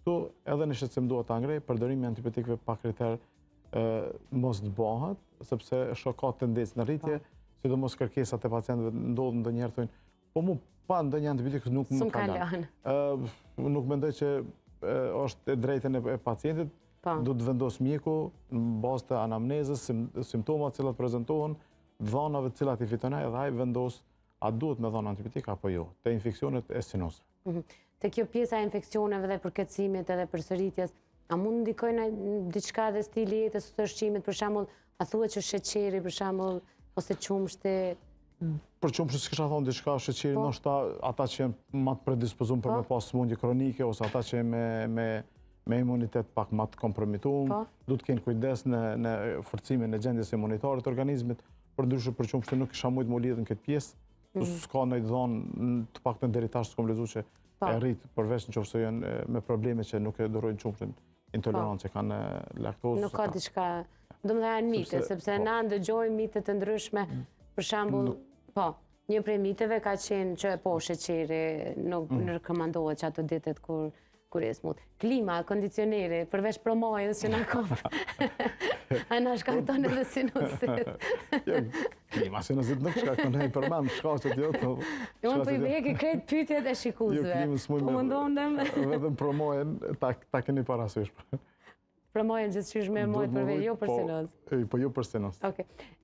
Kështu edhe në shqetësim duhet ta ngrej, përdorimi i antibiotikëve pa kriter mos të bëhet, sepse ka tendencë në rritje, sidomos kërkesat e pacientëve ndodhin ndonjëherë thonë, po mu pa ndonjë antibiotik nuk më ka lënë. Nuk mendoj që është e drejtën e pacientit, du të vendos mjeku në bazë të anamnezës, simptomat cilat prezentohen, dhanave cilat i fiton ai dhe ai vendos a duhet me dhënë antibiotik apo jo, te infeksionet e sinosëve. Te kjo pjesa e infeksioneve dhe përkatësimit edhe përsëritjes, a mund ndikojnë diçka dhe stili jetës ose ushqimit, për shembull, a thuhet që sheqeri, për shembull, ose qumshti? Për qumshtin s'kisha thonë diçka, sheqeri ndoshta ata që janë më të predispozuar për me pas sëmundje kronike ose ata që me imunitet pak më të kompromituar, duhet të kenë kujdes në forcimin e gjendjes imunitare të organizmit, përndryshe për qumshtin nuk kisha mujt më lidhën këtë pjesë, s'ka ndonjë dhënë të paktën deri tash s'kam lexuar që e rrit përveç nëse janë me probleme që nuk e dorojnë qumshtin, intolerancë që kanë laktozë. Nuk ka diçka, domethënë janë mite, sepse na ndëgjojmë mite të ndryshme, për shembull, një prej miteve ka qenë që sheqeri nuk rekomandohet që ato ditët kur e smut. Klima, kondicioneri, përveç promojës që na kop. A na shkakton edhe sinusit. Klima, sinusit nuk shkakton e përmend shkaqet jo. Unë po i vjeki krejt pyetjet e shikuesve. Po mundondem. Vetëm promojën ta keni parasysh. Promojën gjithçysh me mojt përve, jo për sinos. Po jo për sinos. Okej.